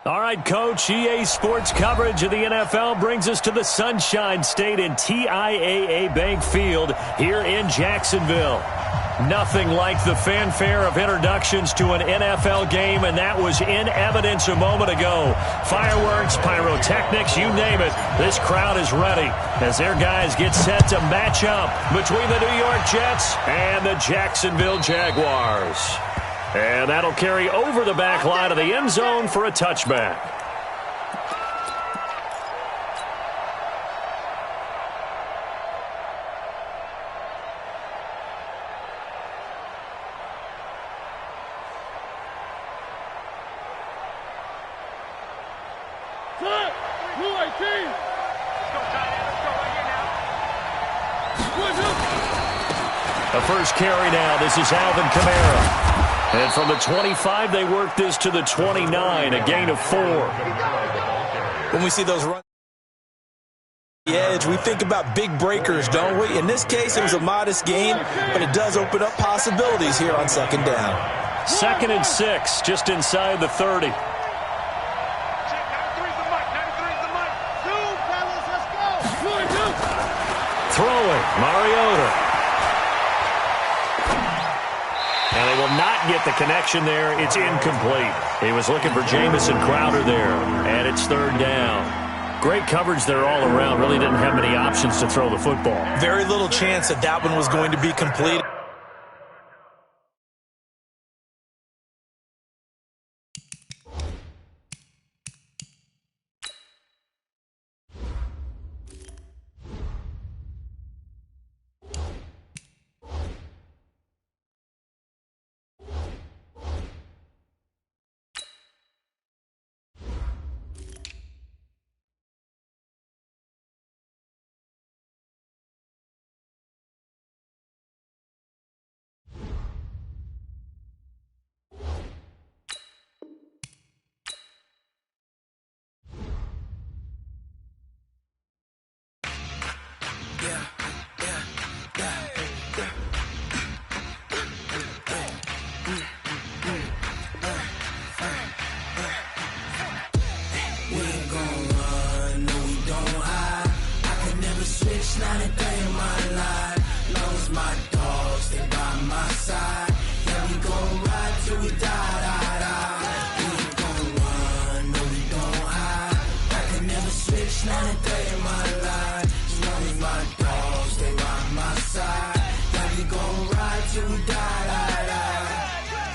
All right, Coach, EA Sports coverage of the NFL brings us to the Sunshine State in TIAA Bank Field here in Jacksonville. Nothing like the fanfare of introductions to an NFL game, and that was in evidence a moment ago. Fireworks, pyrotechnics, you name it. This crowd is ready as their guys get set to match up between the New York Jets and the Jacksonville Jaguars. And that'll carry over the back line of the end zone for a touchback. The first carry now. This is Alvin Kamara. And from the 25, they work this to the 29, a gain of 4. When we see those runs the edge, we think about big breakers, don't we? In this case, it was a modest gain, but it does open up possibilities here on second down. 2nd and 6, just inside the 30. Throwing, Mariota. And they will not get the connection there. It's incomplete. He was looking for Jamison Crowder there, and it's 3rd down. Great coverage there all around. Really didn't have many options to throw the football. Very little chance that that one was going to be complete.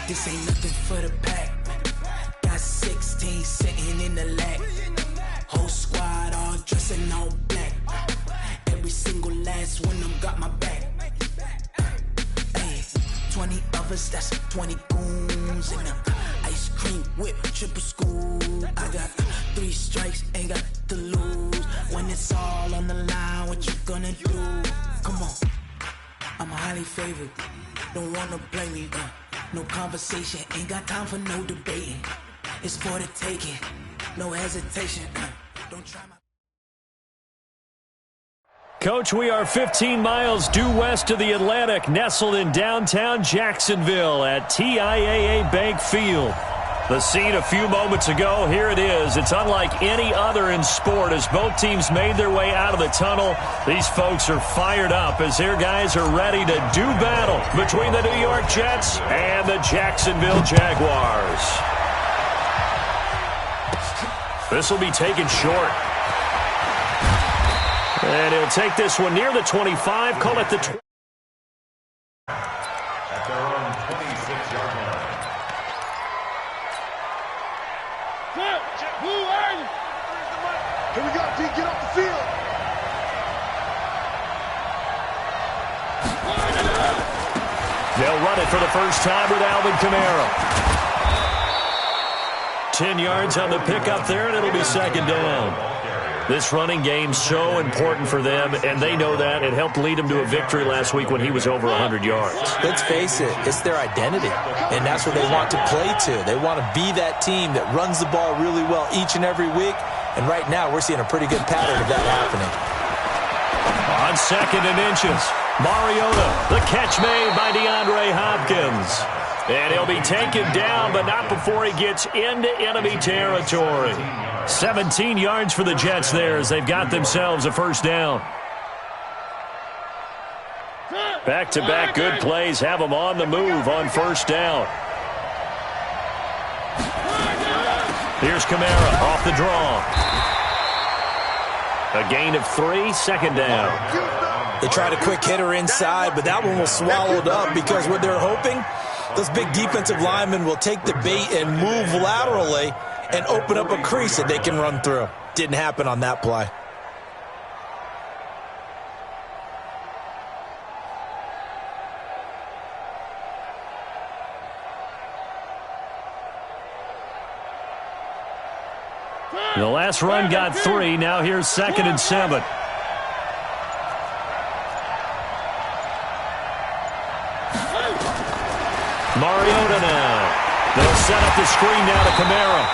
This ain't nothing for the pack. Got 16 sitting in the lag. Whole squad all dressing all black. Every single last one of them got my back. Hey, 20 of us, that's 20 goons in the ice cream whip, triple scoop. I got 3 strikes, ain't got to lose. When it's all on the line, what you gonna do? Come on, I'm highly favored. Don't wanna blame me. No conversation, ain't got time for no debating. It's for the taking, no hesitation. Don't try my... Coach, we are 15 miles due west of the Atlantic, nestled in downtown Jacksonville at TIAA Bank Field. The scene a few moments ago, here it is. It's unlike any other in sport as both teams made their way out of the tunnel. These folks are fired up as their guys are ready to do battle between the New York Jets and the Jacksonville Jaguars. This will be taken short. And he'll take this one near the 25, call it the 20. At their own 26-yard line. Here we go, D. Get off the field. They'll run it for the first time with Alvin Kamara. 10 yards on the pickup there, and it'll be second down. This running game's so important for them, and they know that. It helped lead them to a victory last week when he was over 100 yards. Let's face it, it's their identity, and that's what they want to play to. They want to be that team that runs the ball really well each and every week, and right now we're seeing a pretty good pattern of that happening. On second and inches, Mariota, the catch made by DeAndre Hopkins. And he'll be taken down, but not before he gets into enemy territory. 17 yards for the Jets there as they've got themselves a first down. Back-to-back good plays have them on the move on first down. Here's Kamara off the draw. A gain of 3, second down. They tried a quick hitter inside, but that one was swallowed up because what they're hoping, those big defensive linemen will take the bait and move laterally and open up a crease that they can run through. Didn't happen on that play. The last run got 3. Now here's second and 7. Mariota now. They'll set up the screen now to Kamara.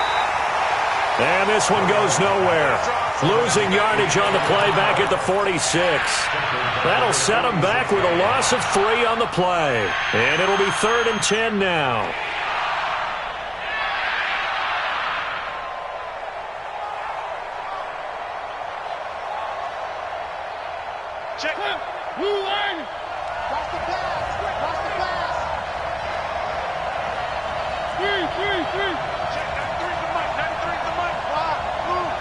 And this one goes nowhere. Losing yardage on the play back at the 46. That'll set them back with a loss of 3 on the play. And it'll be 3rd and 10 now. Check it. Blue line. Watch the pass. Watch the pass. 3. Check that. 3's the mic. 3's the mic. Wow. Blue.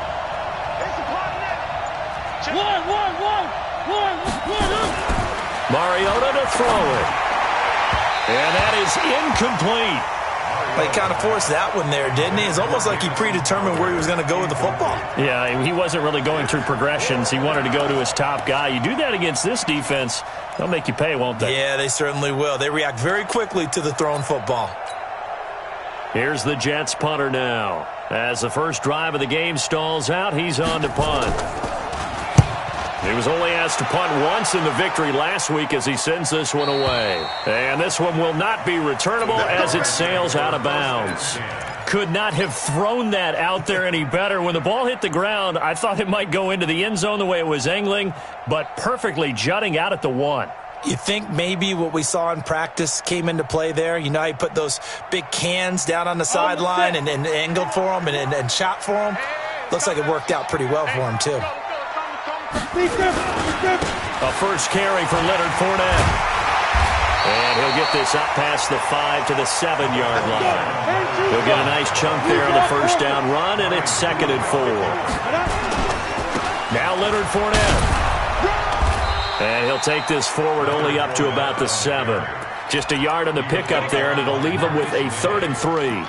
It's a part of that. Check. One. Mariota to throw it. And that is incomplete. He kind of forced that one there, didn't he? It's almost like he predetermined where he was going to go with the football. Yeah, he wasn't really going through progressions. He wanted to go to his top guy. You do that against this defense, they'll make you pay, won't they? Yeah, they certainly will. They react very quickly to the thrown football. Here's the Jets punter now. As the first drive of the game stalls out, he's on to punt. He was only asked to punt once in the victory last week as he sends this one away. And this one will not be returnable as it sails out of bounds. Could not have thrown that out there any better. When the ball hit the ground, I thought it might go into the end zone the way it was angling, but perfectly jutting out at the 1. You think maybe what we saw in practice came into play there? You know, he put those big cans down on the sideline and angled for him and shot for him. Looks like it worked out pretty well for him, too. A first carry for Leonard Fournette. And he'll get this up past the 5 to the 7-yard line. He'll get a nice chunk there on the first down run, and it's 2nd and 4. Now Leonard Fournette. And he'll take this forward only up to about the 7. Just a yard on the pickup there, and it'll leave him with a 3rd and 3.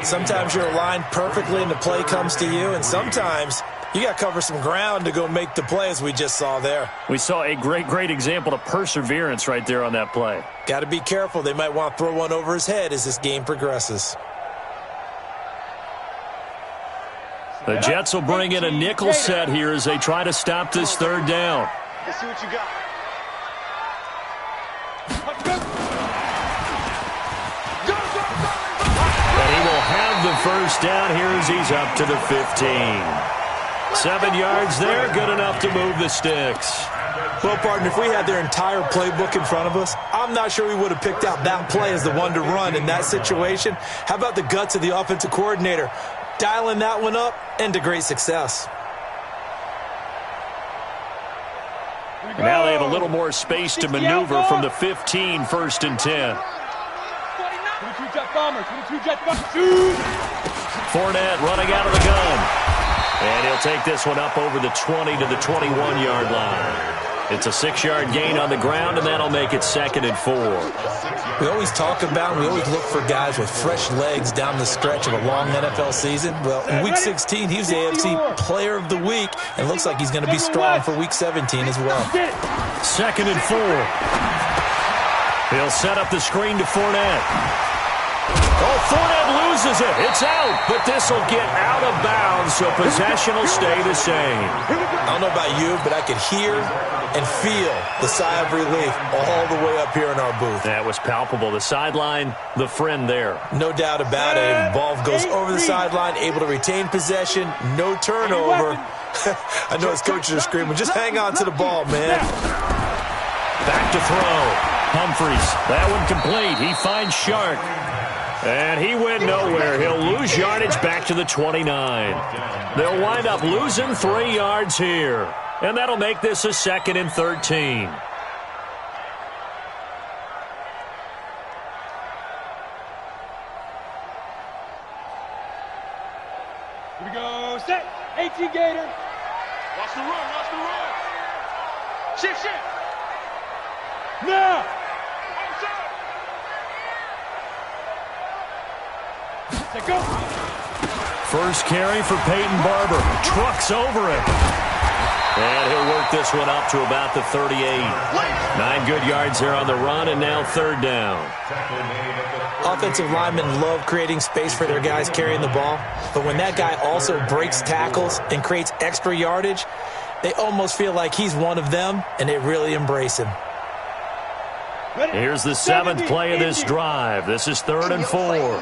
Sometimes you're aligned perfectly and the play comes to you, and sometimes you got to cover some ground to go make the play, as we just saw there. We saw a great example of perseverance right there on that play. Got to be careful. They might want to throw one over his head as this game progresses. The Jets will bring in a nickel set here as they try to stop this 3rd down. Let's see what you got. And he will have the first down here as he's up to the 15. 7 yards there, good enough to move the sticks. Well, partner, if we had their entire playbook in front of us, I'm not sure we would have picked out that play as the one to run in that situation. How about the guts of the offensive coordinator? Dialing that one up into great success. And now they have a little more space to maneuver from the 15, 1st and 10. 22 jet bombers, 22 jet bombers. Fournette running out of the gun. And he'll take this one up over the 20 to the 21-yard line. It's a 6-yard gain on the ground, and that'll make it 2nd and 4. We always talk about and we always look for guys with fresh legs down the stretch of a long NFL season. Well, in Week 16, he was the AFC Player of the Week, and looks like he's going to be strong for Week 17 as well. 2nd and 4. He'll set up the screen to Fournette. Oh, Fournette loses it. It's out, but this will get out of bounds, so possession will stay the same. I don't know about you, but I could hear and feel the sigh of relief all the way up here in our booth. That was palpable. The sideline, the friend there. No doubt about it. Ball goes over the sideline, able to retain possession, no turnover. I know his coaches are screaming, just hang on to the ball, man. Back to throw. Humphries, that one complete. He finds Shark. And he went nowhere. He'll lose yardage back to the 29. They'll wind up losing 3 yards here. And that'll make this a 2nd and 13. Here we go. Set. 18 Gator. Watch the run. Watch the run. Shift, shift. Now. Go. First carry for Peyton Barber. Trucks over him. And he'll work this one up to about the 38. 9 good yards there on the run, and now 3rd down. Offensive linemen love creating space for their guys carrying the ball, but when that guy also breaks tackles and creates extra yardage, they almost feel like he's one of them, and they really embrace him. Here's the 7th play of this drive. This is 3rd and 4.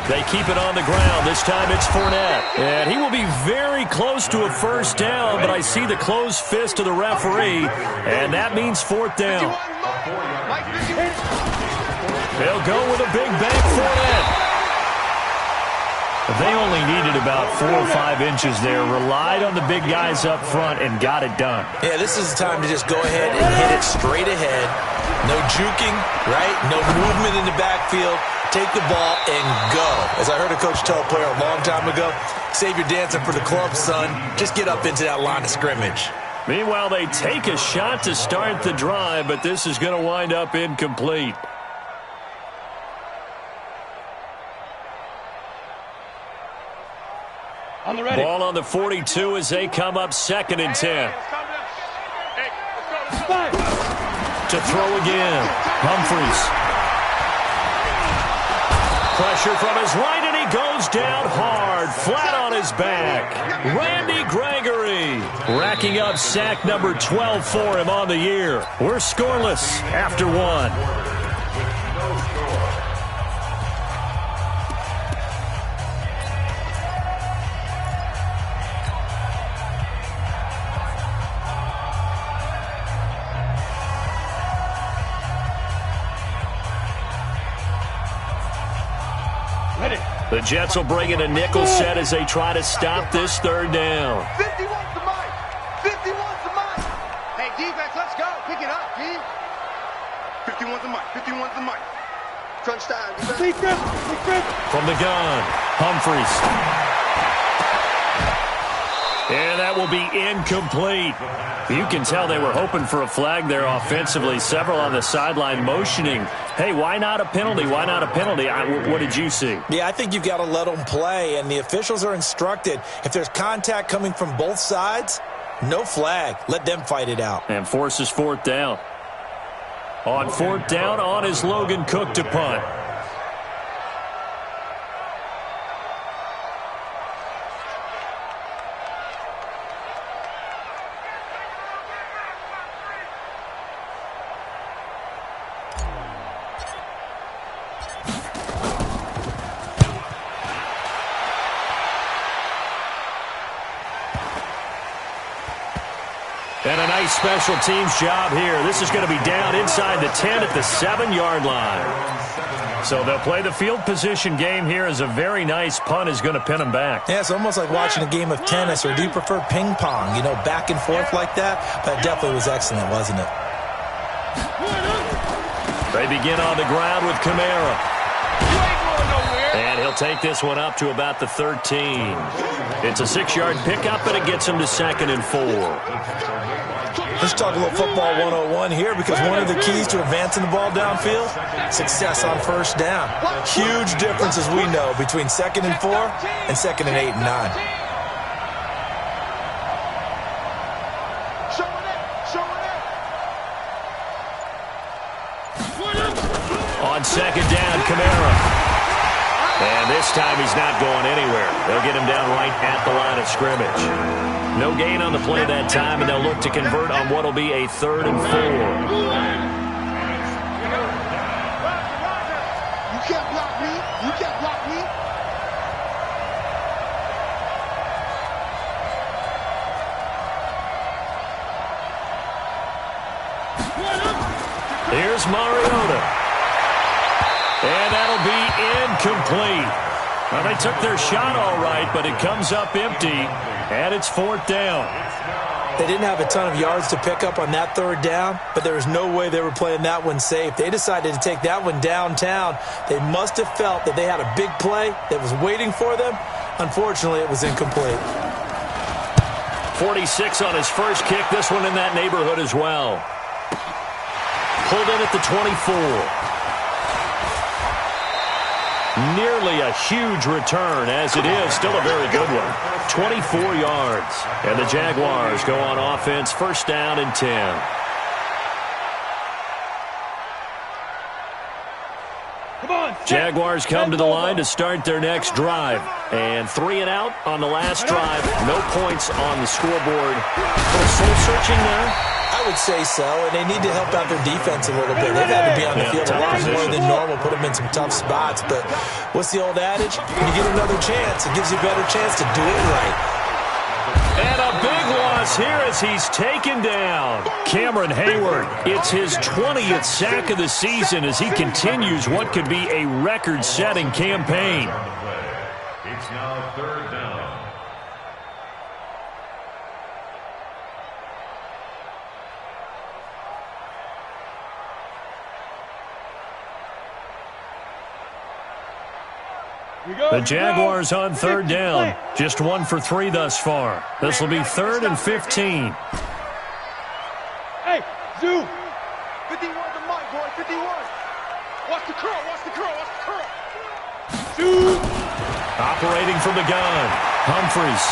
They keep it on the ground. This time it's Fournette. And he will be very close to a 1st down, but I see the closed fist of the referee, and that means 4th down. They'll go with a big bank Fournette. They only needed about 4 or 5 inches there, relied on the big guys up front, and got it done. Yeah, this is the time to just go ahead and hit it straight ahead. No juking, right? No movement in the backfield. Take the ball and go. As I heard a coach tell a player a long time ago, save your dancing for the club, son. Just get up into that line of scrimmage. Meanwhile, they take a shot to start the drive, but this is going to wind up incomplete. On the ready. Ball on the 42 as they come up 2nd and 10. To throw again. Humphries. Pressure from his right, and he goes down hard, flat on his back. Randy Gregory racking up sack number 12 for him on the year. We're scoreless after 1. The Jets will bring in a nickel set as they try to stop this 3rd down. 51's the mic. 51's the mic. Hey, defense, let's go. Pick it up, G. 51's the mic. 51's the mic. Crunch time. From the gun, Humphries. And that will be incomplete. You can tell they were hoping for a flag there offensively. Several on the sideline motioning. Hey, why not a penalty? Why not a penalty? What did you see? Yeah, I think you've got to let them play, and the officials are instructed. If there's contact coming from both sides, no flag. Let them fight it out. And forces 4th down. On 4th down, on is Logan Cook to punt. And a nice special teams job here. This is going to be down inside the 10 at the 7-yard line. So they'll play the field position game here as a very nice punt is going to pin them back. Yeah, it's almost like watching a game of tennis, or do you prefer ping pong? You know, back and forth like that? That definitely was excellent, wasn't it? They begin on the ground with Kamara. And he'll take this one up to about the 13. It's a 6-yard pickup, and it gets him to 2nd and 4. Let's talk a little football 101 here, because one of the keys to advancing the ball downfield, success on first down. Huge difference, as we know, between 2nd and 4 and 2nd and 8 and 9. On 2nd down, Kamara. And this time he's not going anywhere. They'll get him down right at the line of scrimmage. No gain on the play that time, and they'll look to convert on what will be a 3rd and 4. You can't block me. You can't block me. Here's Mariota. And that'll be incomplete. Well, they took their shot all right, but it comes up empty, and it's 4th down. They didn't have a ton of yards to pick up on that 3rd down, but there was no way they were playing that one safe. They decided to take that one downtown. They must have felt that they had a big play that was waiting for them. Unfortunately, it was incomplete. 46 on his first kick. This one in that neighborhood as well. Pulled in at the 24. Nearly a huge return, as it is still a very good one. 24 yards. And the Jaguars go on offense, 1st down and 10. Jaguars come to the line to start their next drive. And 3 and out on the last drive. No points on the scoreboard. A little soul-searching there. I would say so, and they need to help out their defense a little bit. They've had to be on the field a lot more than normal, put them in some tough spots. But what's the old adage? When you get another chance, it gives you a better chance to do it right. And a big loss here as he's taken down. Cameron Hayward, it's his 20th sack of the season as he continues what could be a record-setting campaign. It's now 3rd down. The Jaguars on 3rd down. Just 1 for 3 thus far. This will be 3rd and 15. Hey, Zoo. 51 the mic, boy. 51. Watch the curl. Watch the curl. Watch the curl. Zoo. Operating from the gun. Humphries.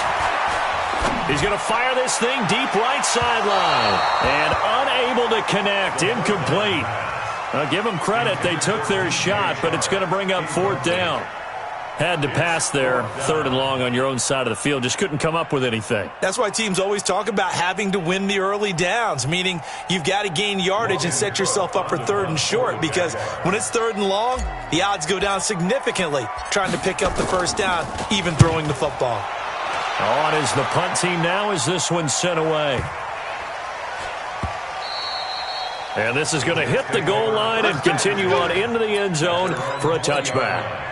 He's going to fire this thing deep right sideline. And unable to connect. Incomplete. Give them credit. They took their shot, but it's going to bring up 4th down. Had to pass there, 3rd and long on your own side of the field. Just couldn't come up with anything. That's why teams always talk about having to win the early downs, meaning you've got to gain yardage and set yourself up for 3rd and short, because when it's 3rd and long, the odds go down significantly trying to pick up the 1st down, even throwing the football. On is the punt team now as this one's sent away. And this is going to hit the goal line and continue on into the end zone for a touchback.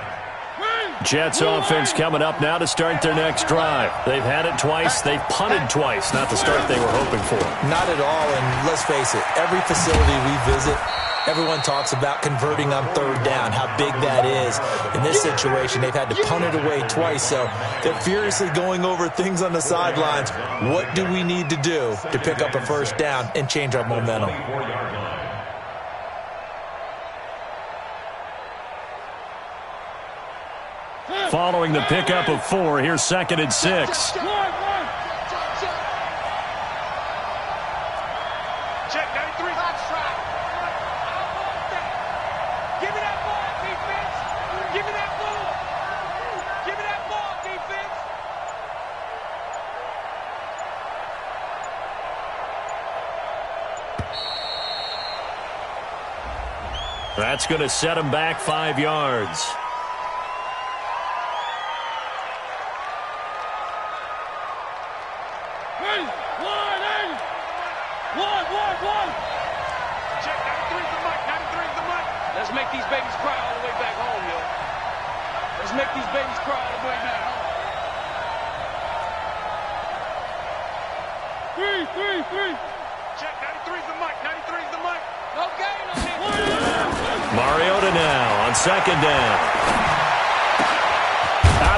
Jets offense coming up now to start their next drive. They've had it twice. They've punted twice. Not the start they were hoping for. Not at all, and let's face it, every facility we visit, everyone talks about converting on 3rd down, how big that is. In this situation, they've had to punt it away twice, so they're furiously going over things on the sidelines. What do we need to do to pick up a 1st down and change our momentum? Following the pickup of 4, here's 2nd and 6. Check 93 hot shot. Give me that ball, defense. Give me that ball. Give me that ball, defense. That's going to set him back 5 yards. Check 93's the mic. 93's the mic. Let's make these babies cry all the way back home, yo. Let's make these babies cry all the way back home. 3. Check 93's the mic. 93's the mic. No gain on him. Mariota now on 2nd down.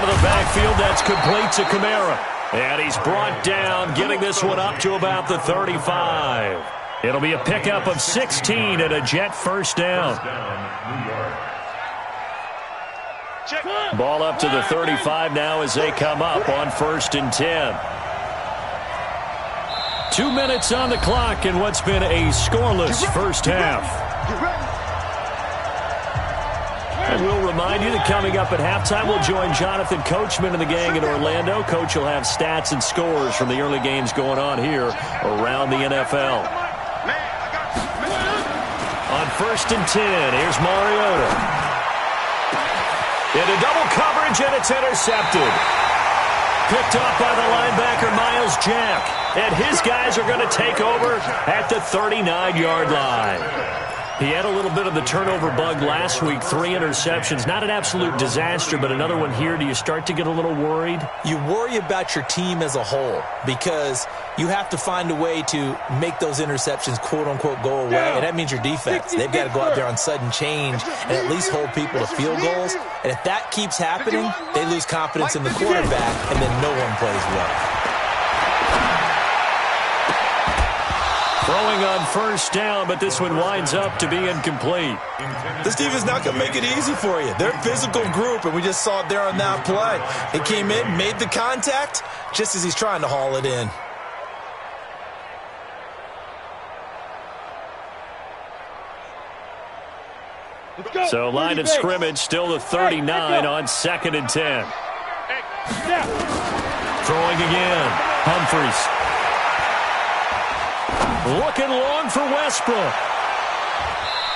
Out of the backfield, that's complete to Kamara. And he's brought down, getting this one up to about the 35. It'll be a pickup of 16 and a Jet first down. Ball up to the 35 now as they come up on 1st and 10. 2 minutes on the clock in what's been a scoreless first half. And we'll remind you that coming up at halftime, we'll join Jonathan Coachman and the gang in Orlando. Coach will have stats and scores from the early games going on here around the NFL. On 1st and 10, here's Mariota. Into double coverage, and it's intercepted. Picked off by the linebacker, Miles Jack. And his guys are going to take over at the 39-yard line. He had a little bit of the turnover bug last week, 3 interceptions. Not an absolute disaster, but another one here. Do you start to get a little worried? You worry about your team as a whole because you have to find a way to make those interceptions, quote-unquote, go away, and that means your defense. They've got to go out there on sudden change and at least hold people to field goals. And if that keeps happening, they lose confidence in the quarterback, and then no one plays well. Throwing on 1st down, but this one winds up to be incomplete. This defense not going to make it easy for you. They're a physical group, and we just saw it there on that play. It came in, made the contact, just as he's trying to haul it in. So line of scrimmage, still the 39 on 2nd and 10. Throwing again, Humphries. Looking long for Westbrook.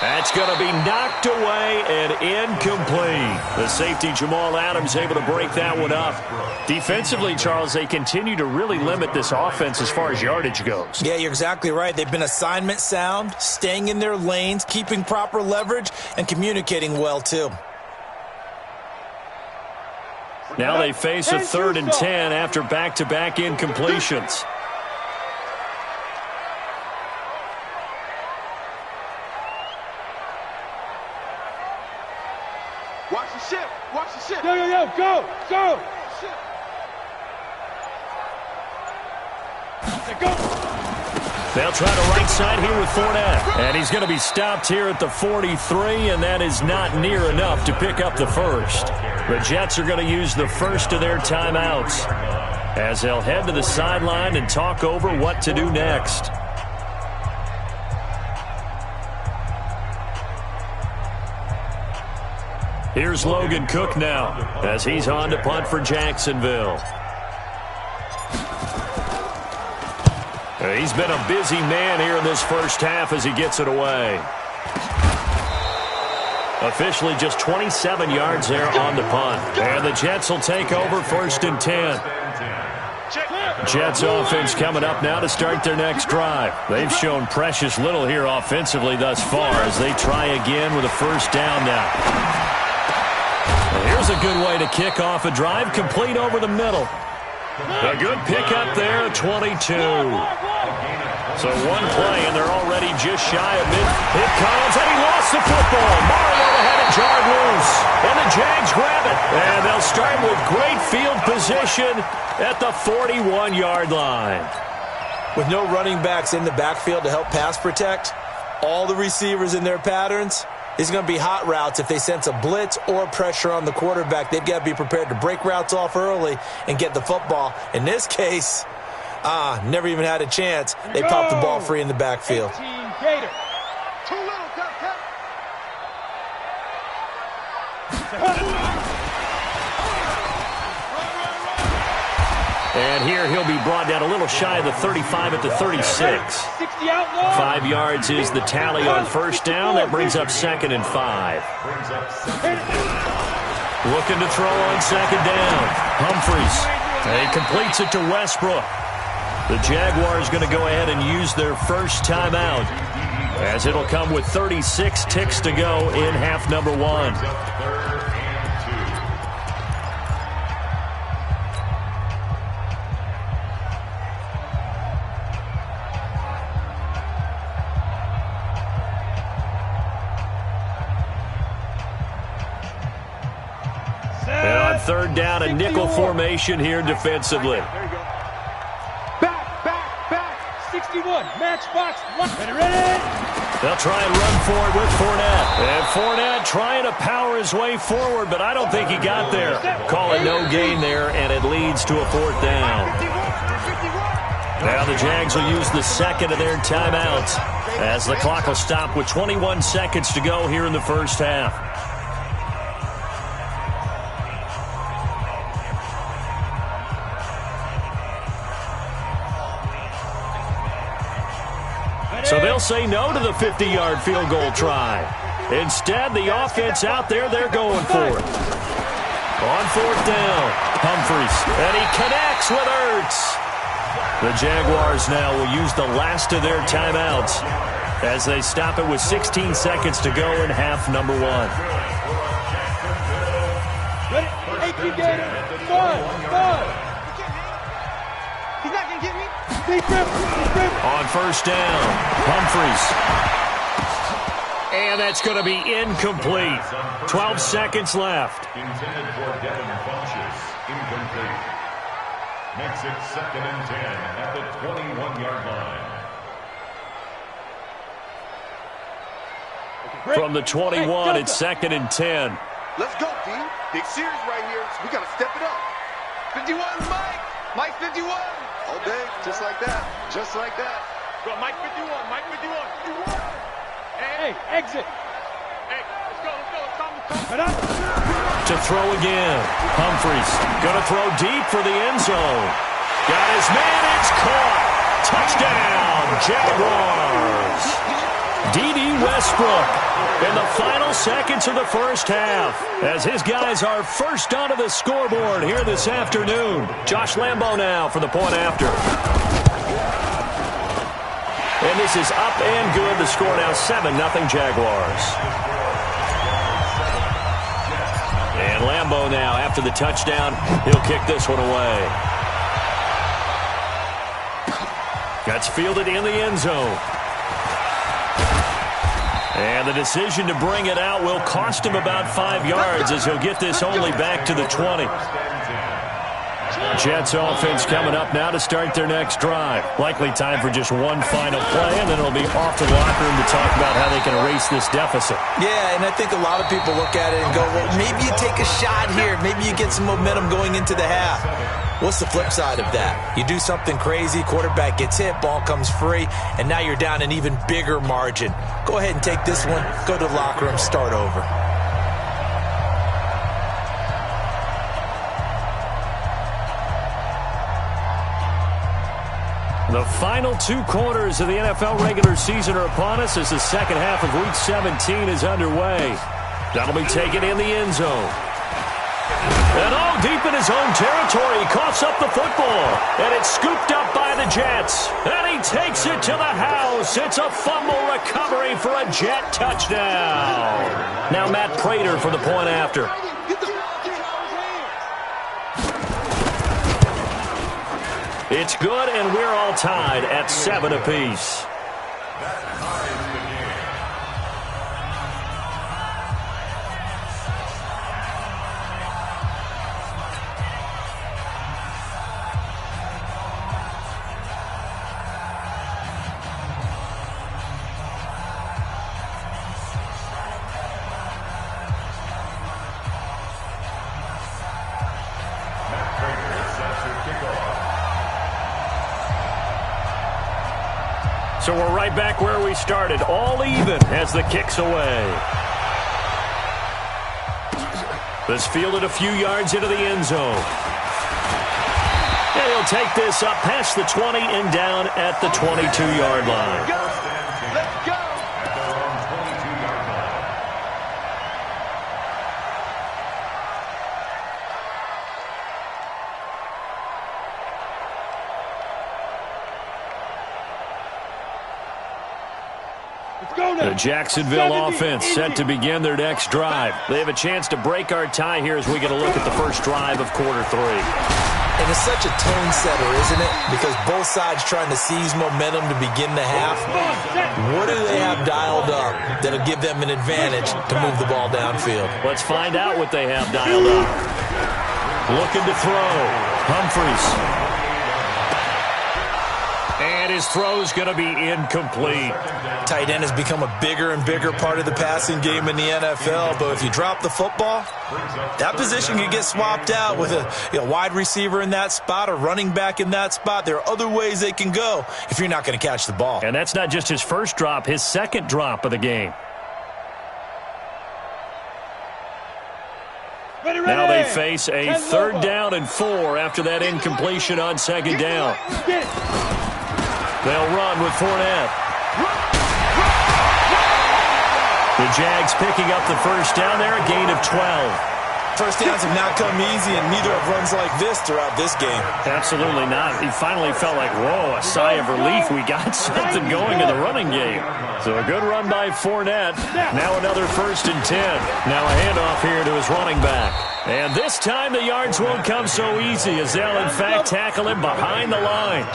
That's going to be knocked away and incomplete. The safety, Jamal Adams, able to break that one up. Defensively, Charles, they continue to really limit this offense as far as yardage goes. Yeah, you're exactly right. They've been assignment sound, staying in their lanes, keeping proper leverage, and communicating well, too. Now they face a 3rd and 10 after back-to-back incompletions. Watch the ship. Watch the ship. Yo, go, go. Go. They'll try the right side here with Fournette. And he's going to be stopped here at the 43, and that is not near enough to pick up the first. The Jets are going to use the first of their timeouts as they'll head to the sideline and talk over what to do next. Here's Logan Cook now as he's on to punt for Jacksonville. He's been a busy man here in this first half as he gets it away. Officially just 27 yards there on the punt. And the Jets will take over 1st and 10. Jets offense coming up now to start their next drive. They've shown precious little here offensively thus far as they try again with a first down now. Here's a good way to kick off a drive, complete over the middle. A good pickup there, 22. So one play, and they're already just shy of mid. It comes, and he lost the football. Mariota had it jarred loose, and the Jags grab it. And they'll start with great field position at the 41-yard line. With no running backs in the backfield to help pass protect, all the receivers in their patterns, it's going to be hot routes if they sense a blitz or pressure on the quarterback. They've got to be prepared to break routes off early and get the football. In this case, never even had a chance. They popped the ball free in the backfield. And here he'll be brought down a little shy of the 35 at the 36. 5 yards is the tally on first down. That brings up 2nd and 5. Looking to throw on 2nd down. Humphries. He completes it to Westbrook. The Jaguars going to go ahead and use their first timeout as it'll come with 36 ticks to go in half number 1. third down, a nickel formation here defensively. There you go. Back. 61. Matchbox. Ready. They'll try and run for it with Fournette. And Fournette trying to power his way forward, but I don't think he got there. Call it no gain there, and it leads to a fourth down. Now the Jags will use the second of their timeouts as the clock will stop with 21 seconds to go here in the first half. So they'll say no to the 50-yard field goal try. Instead, the offense out there, they're going for it. On fourth down, Humphries, and he connects with Ertz. The Jaguars now will use the last of their timeouts as they stop it with 16 seconds to go in half number one. Ready? Hey, keep getting it. Five. He's not going to get me. On first down, Humphries. And that's going to be incomplete. 12 seconds left. Intended for Devin Funchess. Incomplete. Makes it 2nd and 10 at the 21-yard line. From the 21, it's 2nd and 10. Let's go, D. Big series right here. So we got to step it up. 51, Mike. Mike 51. All day, just like that. Just like that. Go, Mike 51. Hey, exit. Hey, let's go. To throw again. Humphries going to throw deep for the end zone. Got his man. It's caught. Touchdown, Jaguars. D.D. Westbrook in the final seconds of the first half as his guys are first onto the scoreboard here this afternoon. Josh Lambo now for the point after. And this is up and good. The score now 7-0 Jaguars. And Lambo now after the touchdown. He'll kick this one away. That's fielded in the end zone. And the decision to bring it out will cost him about 5 yards as he'll get this only back to the 20. Jets offense coming up now to start their next drive. Likely time for just one final play, and then it'll be off to the locker room to talk about how they can erase this deficit. Yeah, and I think a lot of people look at it and go, well, maybe you take a shot here. Maybe you get some momentum going into the half. What's the flip side of that? You do something crazy, quarterback gets hit, ball comes free, and now you're down an even bigger margin. Go ahead and take this one, go to the locker room, start over. The final 2 quarters of the NFL regular season are upon us as the second half of Week 17 is underway. That'll be taken in the end zone. And deep in his own territory, he coughs up the football. And it's scooped up by the Jets. And he takes it to the house. It's a fumble recovery for a Jet touchdown. Now Matt Prater for the point after. It's good, and we're all tied at 7 apiece. So we're right back where we started, all even as the kick's away. This fielded a few yards into the end zone. And he'll take this up past the 20 and down at the 22-yard line. Let's go. The Jacksonville offense set to begin their next drive. They have a chance to break our tie here as we get a look at the first drive of quarter 3. And it's such a tone setter, isn't it? Because both sides trying to seize momentum to begin the half. What do they have dialed up that'll give them an advantage to move the ball downfield? Let's find out what they have dialed up. Looking to throw. Humphries. And his throw's going to be incomplete. Tight end has become a bigger and bigger part of the passing game in the NFL, but if you drop the football, that position can get swapped out with a wide receiver in that spot, a running back in that spot. There are other ways they can go if you're not going to catch the ball. And that's not just his first drop, his second drop of the game. Now they face a 3rd down and 4 after that incompletion on 2nd down. They'll run with Fournette. The Jags picking up the first down there, a gain of 12. First downs have not come easy, and neither have runs like this throughout this game. Absolutely not. He finally felt like, whoa, a sigh of relief. We got something going in the running game. So a good run by Fournette. Now another 1st and 10. Now a handoff here to his running back. And this time the yards won't come so easy as they'll, in fact, tackle him behind the line.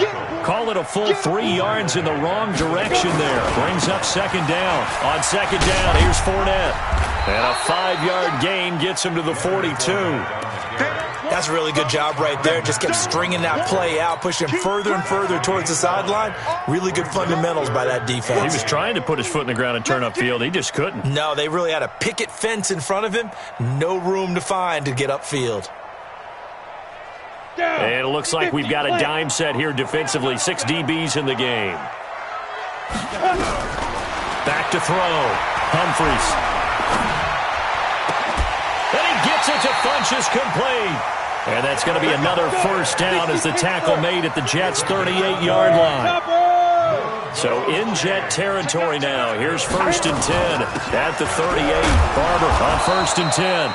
Call it a full 3 yards in the wrong direction there. Brings up 2nd down. On 2nd down, here's Fournette. And a 5-yard gain gets him to the 42. That's a really good job right there. Just kept stringing that play out, pushing him further and further towards the sideline. Really good fundamentals by that defense. He was trying to put his foot in the ground and turn upfield. He just couldn't. No, they really had a picket fence in front of him. No room to find to get upfield. And it looks like we've got a dime set here defensively. 6 DBs in the game. Back to throw. Humphries. And he gets it to Funchess complete. And that's going to be another 1st down as the tackle made at the Jets' 38-yard line. So in Jet territory now. Here's 1st and 10 at the 38. Barber on 1st and 10.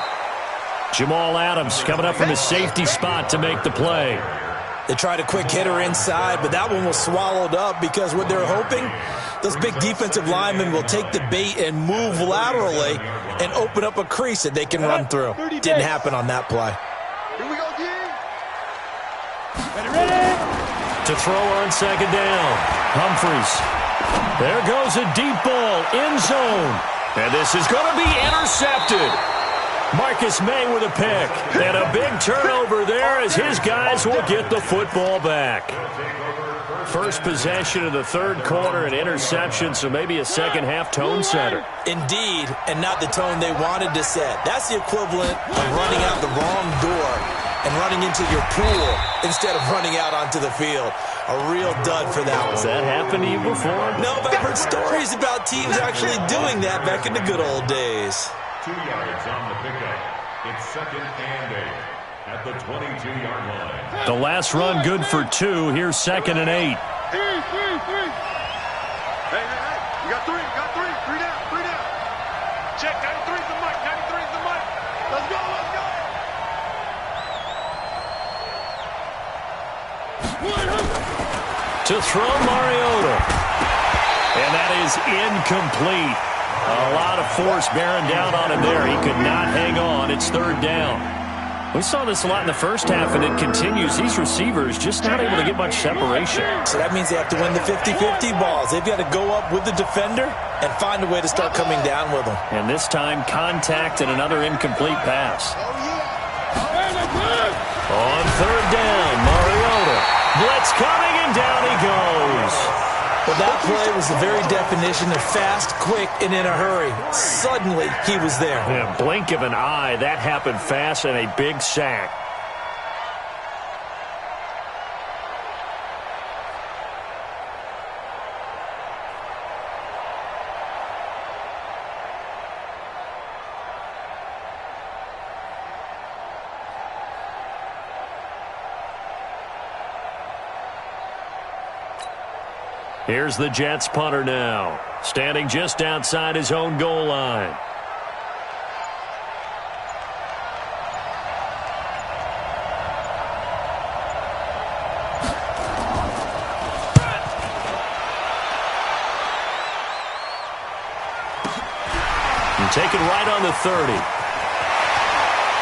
Jamal Adams coming up from his safety spot to make the play. They tried a quick hitter inside, but that one was swallowed up because what they're hoping, those big defensive linemen will take the bait and move laterally and open up a crease that they can run through. Didn't happen on that play. Here we go, D. To throw on 2nd down. Humphries. There goes a deep ball, end zone. And this is going to be intercepted. Marcus May with a pick. And a big turnover there as his guys will get the football back. First possession of the 3rd quarter, an interception, so maybe a second-half tone setter. Indeed, and not the tone they wanted to set. That's the equivalent of running out the wrong door and running into your pool instead of running out onto the field. A real dud for that one. Has that happened to you before? No, but I've heard stories about teams actually doing that back in the good old days. 2 yards on the pickup. It's 2nd and 8 at the 22-yard line. The last run good for 2. Here's 2nd and 8. Hey, you got 3, you got 3. 3 down, 3 down. Check, 93's the mic, 93's the mic. Let's go, let's go. To throw Mariota. And that is incomplete. A lot of force bearing down on him there. He could not hang on. It's 3rd down. We saw this a lot in the first half, and it continues. These receivers just not able to get much separation. So that means they have to win the 50-50 balls. They've got to go up with the defender and find a way to start coming down with them. And this time, contact and another incomplete pass. On 3rd down, Mariota. Blitz coming, and down he goes. Well, that play was the very definition of fast, quick, and in a hurry. Suddenly, he was there. In a blink of an eye, that happened fast and a big sack. Here's the Jets punter now, standing just outside his own goal line. And taken right on the 30.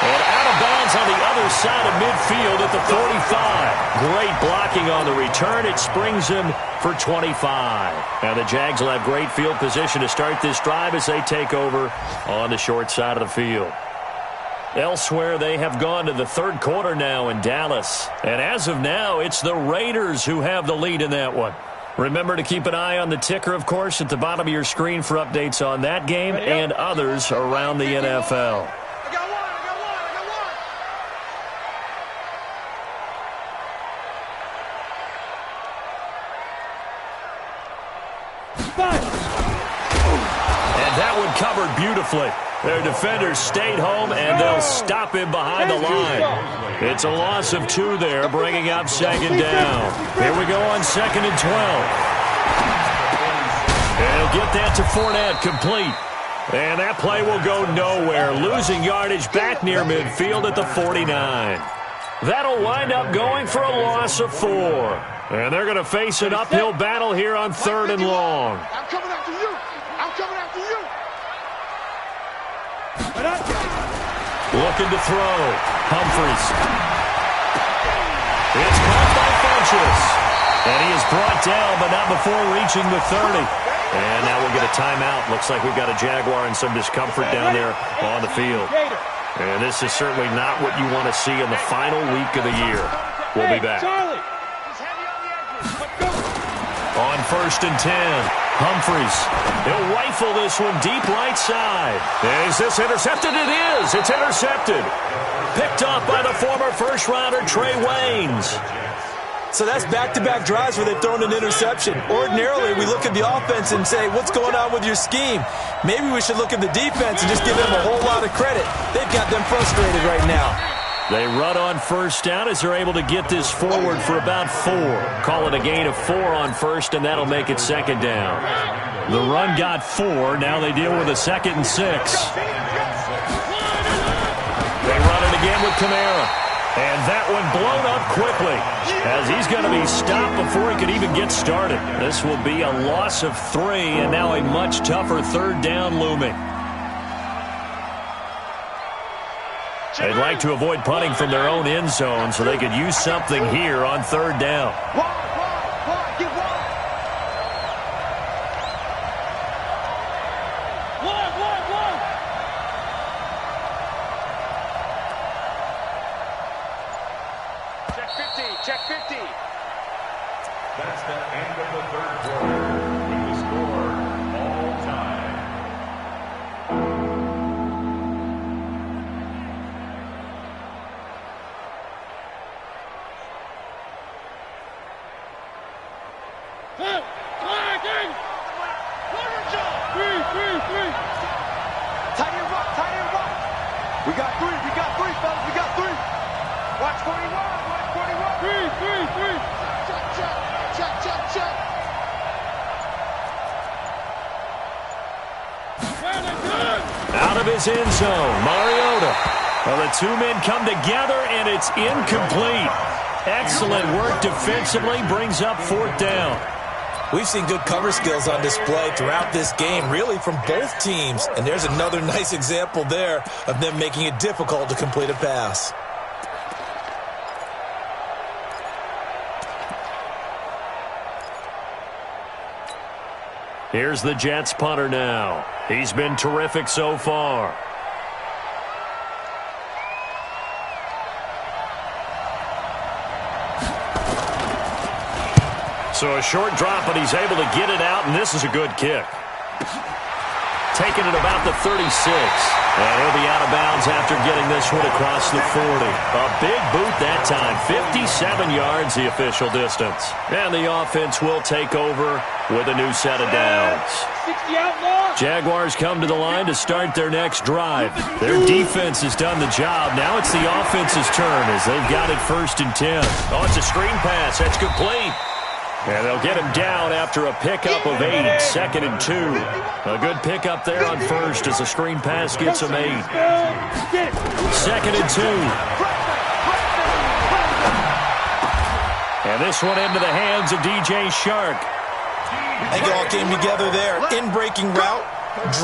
And out of bounds on the other side of midfield at the 45. Great blocking on the return. It springs him for 25. Now the Jags will have great field position to start this drive as they take over on the short side of the field. Elsewhere, they have gone to the third quarter now in Dallas. And as of now, it's the Raiders who have the lead in that one. Remember to keep an eye on the ticker, of course, at the bottom of your screen for updates on that game and others around the NFL. And that one covered beautifully. Their defenders stayed home, and they'll stop him behind the line. It's a loss of 2 there, bringing up second down. Here we go on 2nd and 12. And he'll get that to Fournette, complete. And that play will go nowhere, losing yardage back near midfield at the 49. That'll wind up going for a loss of 4. And they're going to face an uphill battle here on 3rd and long. I'm coming after you. I'm coming after you. Looking to throw. Humphries. It's caught by Funchess. And he is brought down, but not before reaching the 30. And now we'll get a timeout. Looks like we've got a Jaguar in some discomfort down there on the field. And this is certainly not what you want to see in the final week of the year. We'll be back. On 1st and 10, Humphries. He'll rifle this one deep right side. Is this intercepted? It is. It's intercepted. Picked off by the former first-rounder Trey Waynes. So that's back-to-back drives where they've thrown an interception. Ordinarily, we look at the offense and say, what's going on with your scheme? Maybe we should look at the defense and just give them a whole lot of credit. They've got them frustrated right now. They run on 1st down as they're able to get this forward for about 4. Call it a gain of 4 on 1st, and that'll make it 2nd down. The run got 4. Now they deal with a 2nd and 6. They run it again with Kamara. And that one blown up quickly as he's going to be stopped before he could even get started. This will be a loss of 3, and now a much tougher 3rd down looming. They'd like to avoid punting from their own end zone so they could use something here on 3rd down. Check 50. Check 50. That's the end of the 3rd quarter with the score all time. Tight end rock. We got 3, fellas. We got 3. Watch 41. Watch 41. 3. Check. Out of his end zone, Mariota. Well, the 2 men come together, and it's incomplete. Excellent work defensively, brings up 4th down. We've seen good cover skills on display throughout this game, really from both teams. And there's another nice example there of them making it difficult to complete a pass. Here's the Jets punter now. He's been terrific so far. So a short drop, but he's able to get it out, and this is a good kick. Taking it about the 36. And he'll be out of bounds after getting this one across the 40. A big boot that time. 57 yards, the official distance. And the offense will take over with a new set of downs. Jaguars come to the line to start their next drive. Their defense has done the job. Now it's the offense's turn as they've got it 1st and 10. Oh, it's a screen pass. That's complete. And they'll get him down after a pickup of 8, 2nd and 2. A good pickup there on 1st as the screen pass gets him 8. 2nd and 2. And this one into the hands of DJ Shark. I think it all came together there. In-breaking route,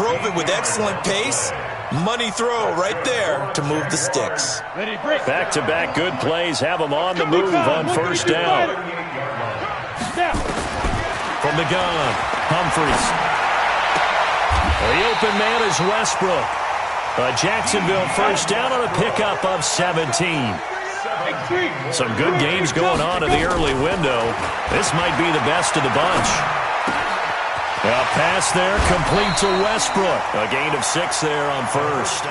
drove it with excellent pace. Money throw right there to move the sticks. Back-to-back good plays have him on the move on 1st down. From the gun, Humphries. The open man is Westbrook. Jacksonville first down on a pickup of 17. Some good games going on in the early window. This might be the best of the bunch. A pass there, complete to Westbrook. A gain of 6 there on first.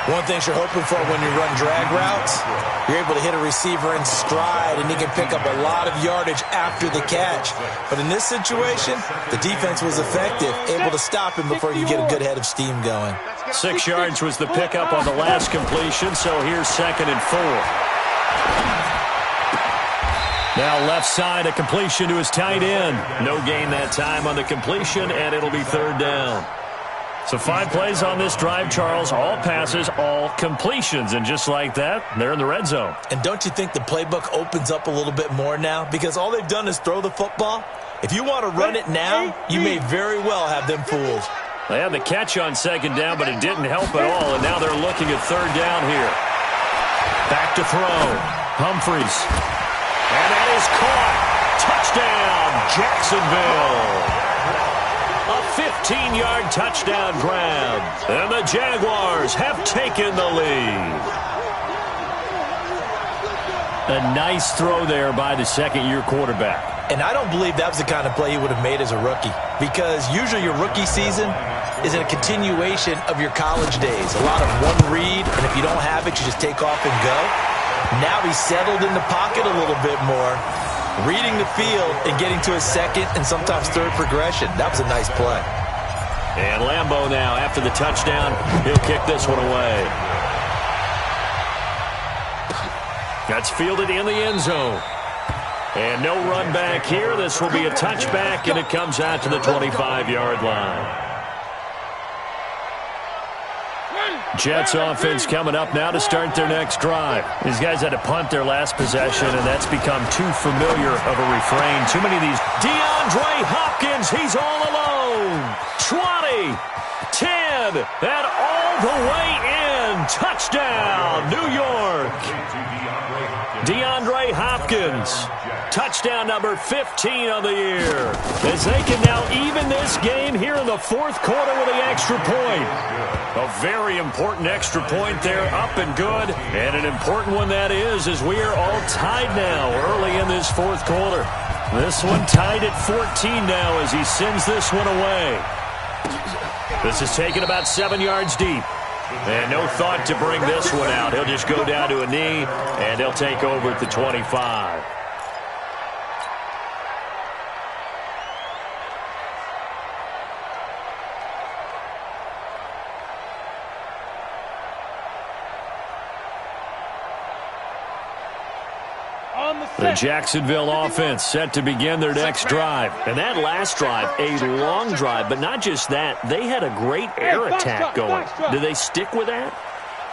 One thing you're hoping for when you run drag routes, you're able to hit a receiver in stride, and he can pick up a lot of yardage after the catch. But in this situation, the defense was effective, able to stop him before you get a good head of steam going. 6 yards was the pickup on the last completion, so here's 2nd and 4. Now left side, a completion to his tight end. No gain that time on the completion, and it'll be 3rd down. So 5 plays on this drive, Charles. All passes, all completions. And just like that, they're in the red zone. And don't you think the playbook opens up a little bit more now? Because all they've done is throw the football. If you want to run it now, you may very well have them fooled. They had the catch on 2nd down, but it didn't help at all. And now they're looking at 3rd down here. Back to throw. Humphries. And that is caught. Touchdown, Jacksonville. A 15-yard touchdown grab. And the Jaguars have taken the lead. A nice throw there by the second-year quarterback. And I don't believe that was the kind of play he would have made as a rookie. Because usually your rookie season is a continuation of your college days. A lot of one read, and if you don't have it, you just take off and go. Now he's settled in the pocket a little bit more, reading the field and getting to his 2nd and sometimes 3rd progression. That was a nice play. And Lambeau now, after the touchdown, he'll kick this one away. That's fielded in the end zone. And no run back here. This will be a touchback, and it comes out to the 25-yard line. Jets offense coming up now to start their next drive. These guys had to punt their last possession, and that's become too familiar of a refrain. Too many of these. DeAndre Hopkins, he's all alone. 20, 10, and all the way in. Touchdown, New York. DeAndre Hopkins. Touchdown number 15 on the year. As they can now even this game here in the 4th quarter with the extra point. A very important extra point there, up and good. And an important one that is, as we are all tied now early in this 4th quarter. This one tied at 14 now as he sends this one away. This is taken about 7 yards deep. And no thought to bring this one out. He'll just go down to a knee, and they'll take over at the 25. The Jacksonville offense set to begin their next drive. And that last drive, a long drive, but not just that. They had a great air attack going. Do they stick with that?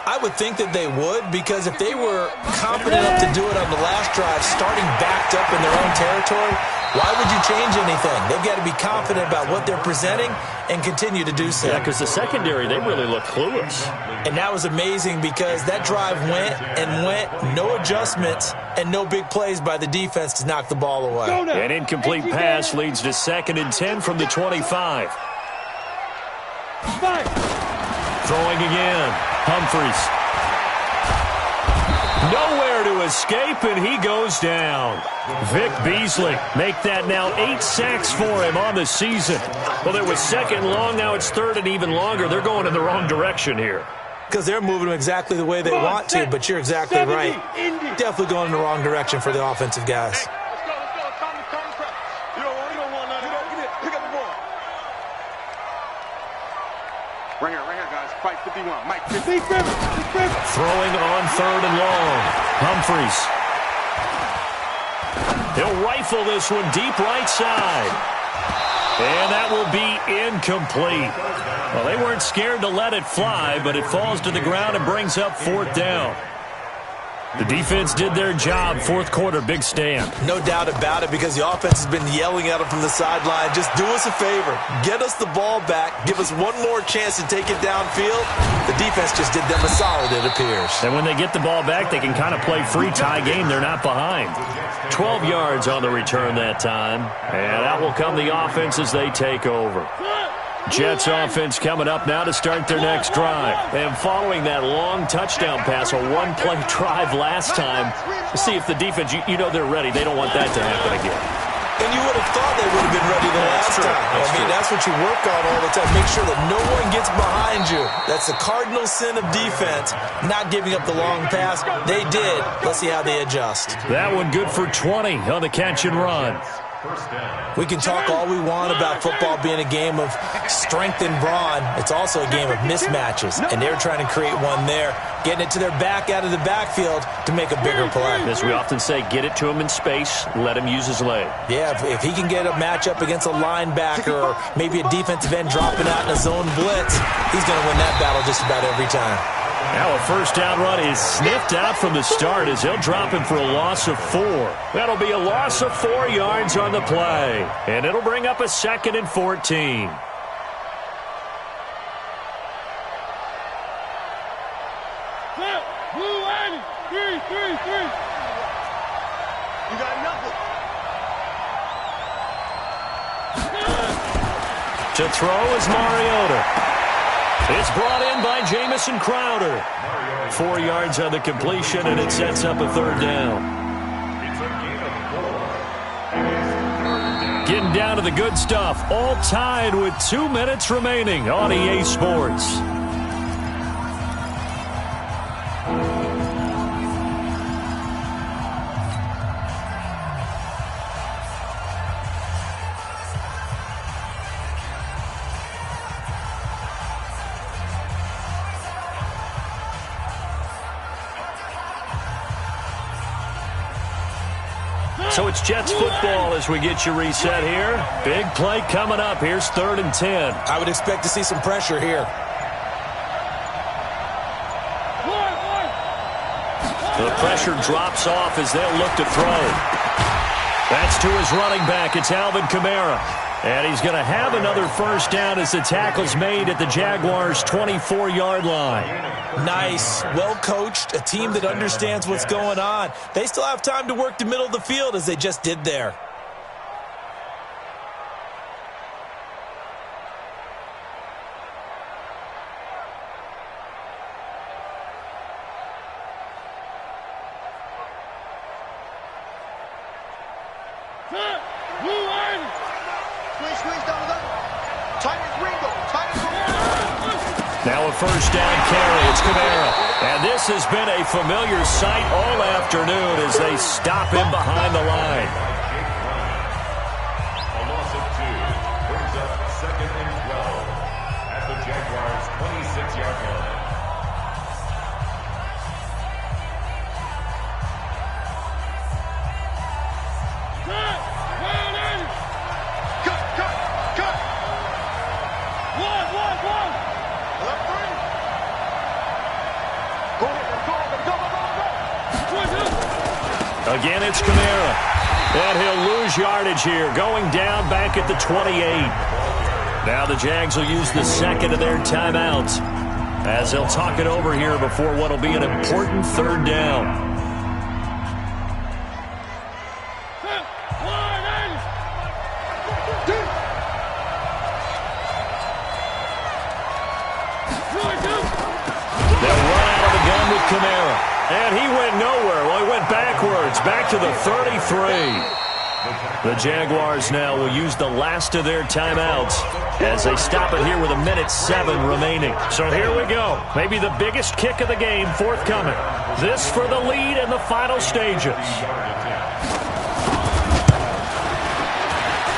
I would think that they would, because if they were confident enough to do it on the last drive, starting backed up in their own territory, why would you change anything? They've got to be confident about what they're presenting and continue to do so. Yeah, because the secondary, they really look clueless. And that was amazing because that drive went and went, no adjustments, and no big plays by the defense to knock the ball away. An incomplete pass leads to 2nd and 10 from the 25. Throwing again. Humphries. Nowhere to escape, and he goes down. Vic Beasley make that now 8 sacks for him on the season. Well, there was 2nd long, now it's 3rd and even longer. They're going in the wrong direction here. Because they're moving them exactly the way they want to, but you're exactly right. Definitely going in the wrong direction for the offensive guys. Right here, guys. Fight 51. Mike, 50. Throwing on 3rd and long. Humphries. He'll rifle this one deep right side. And that will be incomplete. Well, they weren't scared to let it fly, but it falls to the ground and brings up 4th down. The defense did their job. 4th quarter, big stand. No doubt about it, because the offense has been yelling at them from the sideline. Just do us a favor. Get us the ball back. Give us one more chance to take it downfield. The defense just did them a solid, it appears. And when they get the ball back, they can kind of play free tie game. They're not behind. 12 yards on the return that time. And out will come the offense as they take over. Jets offense coming up now to start their next drive. And following that long touchdown pass, a one-play drive last time, see if the defense, you know they're ready. They don't want that to happen again. And you would have thought they would have been ready the last time. That's what you work on all the time. Make sure that no one gets behind you. That's the cardinal sin of defense, not giving up the long pass. They did. Let's see how they adjust. That one good for 20 on the catch and run. We can talk all we want about football being a game of strength and brawn. It's also a game of mismatches, and they're trying to create one there, getting it to their back out of the backfield to make a bigger play. As we often say, get it to him in space, let him use his leg. Yeah, if he can get a matchup against a linebacker or maybe a defensive end dropping out in a zone blitz, he's going to win that battle just about every time. Now a first down run is sniffed out from the start as he'll drop him for a loss of 4. That'll be a loss of 4 yards on the play. And it'll bring up a 2nd and 14. You got nothing. To throw is Mariota. It's brought in by Jamison Crowder. 4 yards on the completion, and it sets up a 3rd down. Getting down to the good stuff. All tied with 2 minutes remaining on EA Sports. So it's Jets football as we get you reset here. Big play coming up. Here's 3rd and 10. I would expect to see some pressure here. The pressure drops off as they'll look to throw. That's to his running back. It's Alvin Kamara. And he's going to have another first down as the tackle's made at the Jaguars' 24-yard line. Nice. Well-coached. A team that understands what's going on. They still have time to work the middle of the field as they just did there. Now a first down carry. It's Kamara. And this has been a familiar sight all afternoon as they stop him behind the line. A loss of 2 brings up 2nd and 12 at the Jaguars' 26-yard line. Again, it's Kamara. And he'll lose yardage here, going down back at the 28. Now the Jags will use the 2nd of their timeouts as they'll talk it over here before what will be an important 3rd down. They'll run out of the gun with Kamara. And he went nowhere. Well, he went backwards, back to the 33. The Jaguars now will use the last of their timeouts as they stop it here with 1:07 remaining. So here we go. Maybe the biggest kick of the game forthcoming. This for the lead in the final stages.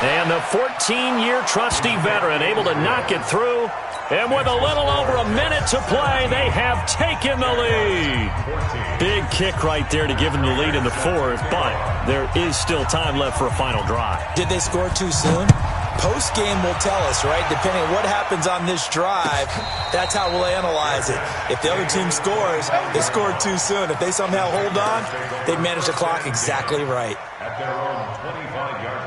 And the 14-year trusty veteran able to knock it through. And with a little over a minute to play, they have taken the lead. Big kick right there to give them the lead in the 4th, but there is still time left for a final drive. Did they score too soon? Post-game will tell us, right? Depending on what happens on this drive, that's how we'll analyze it. If the other team scores, they scored too soon. If they somehow hold on, they manage the clock exactly right. At their own 25-yard line.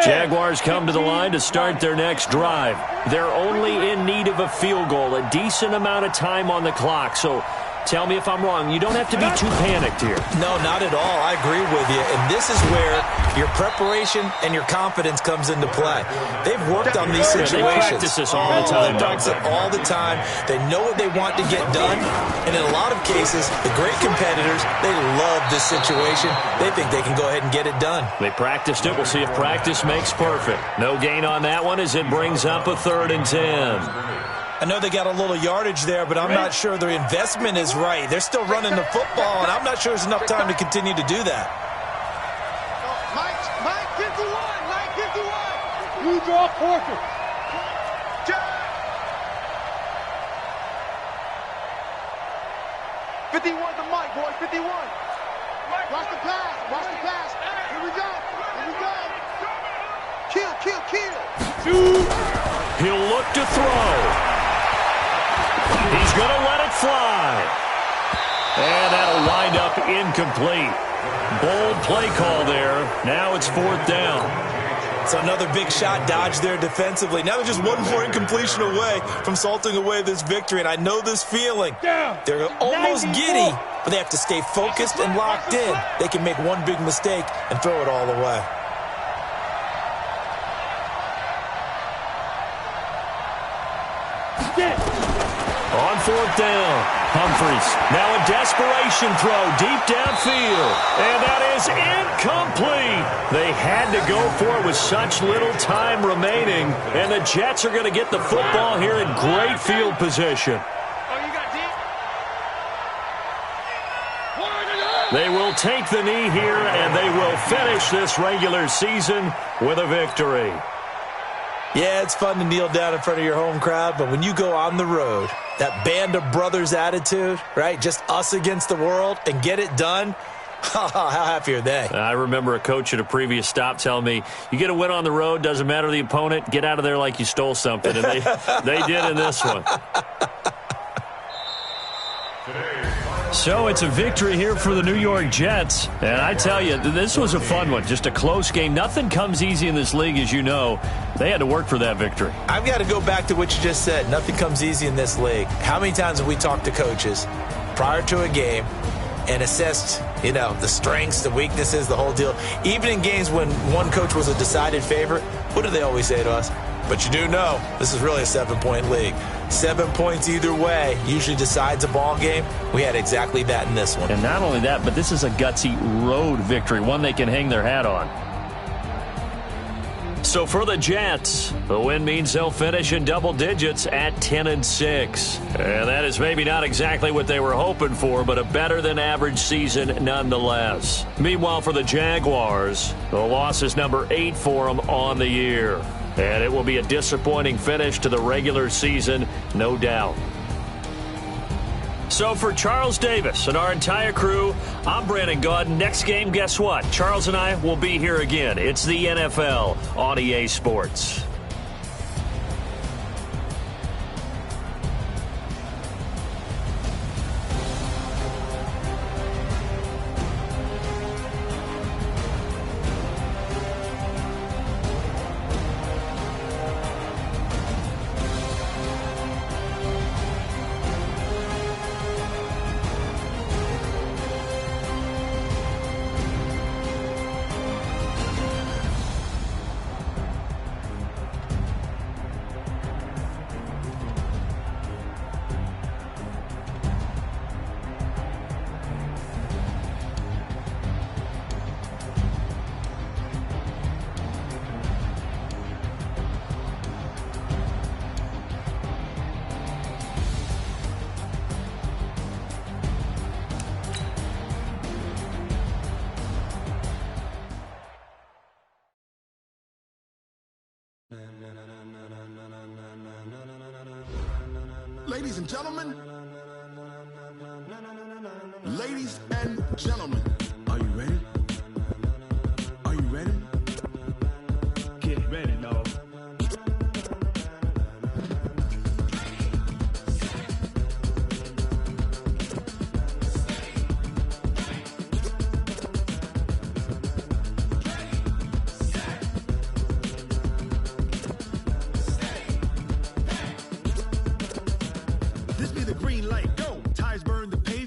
Jaguars come to the line to start their next drive. They're only in need of a field goal, a decent amount of time on the clock. So Tell me if I'm wrong. You don't have to be too panicked here. No, not at all. I agree with you. And this is where your preparation and your confidence comes into play. They've worked on these situations. They practice this all the time. They practice it all the time. They know what they want to get done. And in a lot of cases, the great competitors, they love this situation. They think they can go ahead and get it done. They practiced it. We'll see if practice makes perfect. No gain on that one as it brings up a 3rd and 10. I know they got a little yardage there, but I'm not sure their investment is right. They're still running the football, and I'm not sure there's enough time to continue to do that. Mike 51. You draw Porter. 51 to Mike, boys. 51. Watch the pass. Here we go. Kill. He'll look to throw. He's going to let it fly. And that'll wind up incomplete. Bold play call there. Now it's 4th down. So another big shot dodged there defensively. Now they're just one more incompletion away from salting away this victory. And I know this feeling. They're almost giddy, but they have to stay focused and locked in. They can make one big mistake and throw it all away. On 4th down, Humphries. Now a desperation throw deep downfield. And that is incomplete. They had to go for it with such little time remaining. And the Jets are going to get the football here in great field position. They will take the knee here, and they will finish this regular season with a victory. Yeah, it's fun to kneel down in front of your home crowd, but when you go on the road, that band of brothers attitude, right, just us against the world, and get it done, how happy are they? I remember a coach at a previous stop telling me, you get a win on the road, doesn't matter the opponent, get out of there like you stole something, and they did in this one. So it's a victory here for the New York Jets. And I tell you, this was a fun one. Just a close game. Nothing comes easy in this league, as you know. They had to work for that victory. I've got to go back to what you just said. Nothing comes easy in this league. How many times have we talked to coaches prior to a game and assessed, the strengths, the weaknesses, the whole deal? Even in games when one coach was a decided favorite, what do they always say to us? But you do know this is really a 7-point league. 7 points either way usually decides a ball game. We had exactly that in this one. And not only that, but this is a gutsy road victory, one they can hang their hat on. So for the Jets, the win means they'll finish in double digits at 10-6. And that is maybe not exactly what they were hoping for, but a better than average season nonetheless. Meanwhile, for the Jaguars, the loss is number 8 for them on the year. And it will be a disappointing finish to the regular season, no doubt. So for Charles Davis and our entire crew, I'm Brandon Gaudin. Next game, guess what? Charles and I will be here again. It's the NFL on EA Sports. Ladies and gentlemen, are you ready? Are you ready? Get ready, dog. This be the green light, go! Ties burn, the page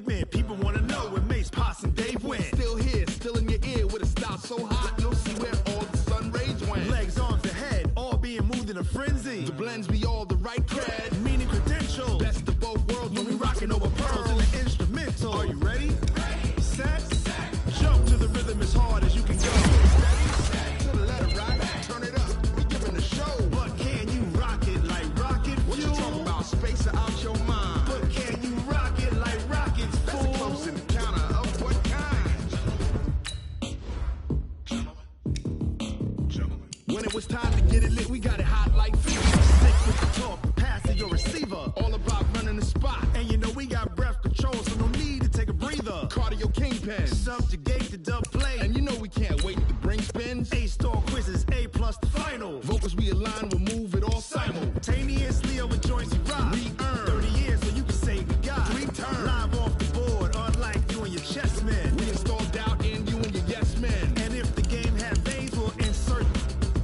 it's time to get it lit, we got it hot like fever. Sick with the talk, pass to your receiver. All about running the spot. And you know we got breath control, so no need to take a breather. Cardio kingpin, subjugate the dub play. And you know we can't wait to bring spins. A-star quizzes, A+ the final. Vocals we align, we'll move it all simultaneously over joints we rock. We earn 30 years, so you can say we got 3 turns. Live off the board, unlike you and your chess men. We install doubt in you and your yes men. And if the game had veins, we'll insert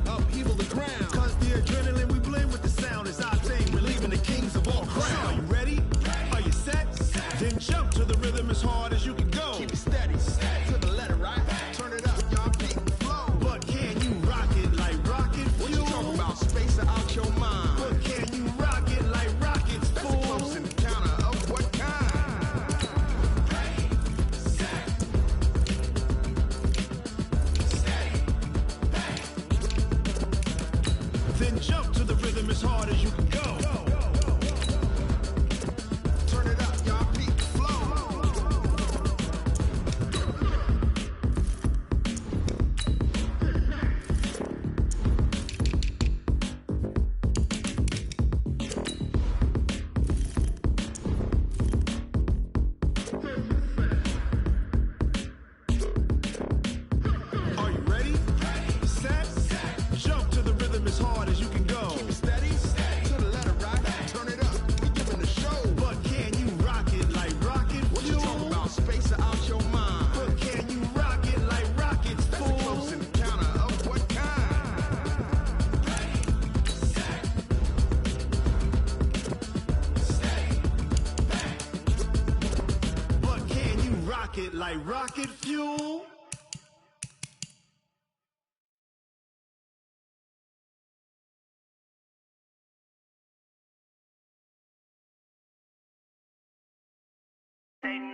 upheaval the ground. Cause the adrenaline we blend with the sound is our thing. We're leaving the kings of all crowns. Are you ready? Are you set? Then jump to the rhythm as hard as you can go. Keep it steady, to the letter, right? Turn it up, y'all, peak the flow. But can you rock it like rocket fuel? What you talking about? Space out your mind. But can you rock it like rockets, fool? That's a close encounter of what kind? Then jump to the rhythm as hard as you can go. Turn it up, y'all, peak the flow. Are you ready? Set? Jump to the rhythm as hard as you can go. Keep it steady, to the letter, right? Turn it up, we giving the show. But can you rock it like rocket fuel? What you talking about? Space out your mind. But can you rock it like rockets, fool? That's a close encounter of what kind? But can you rock it like rocket fuel?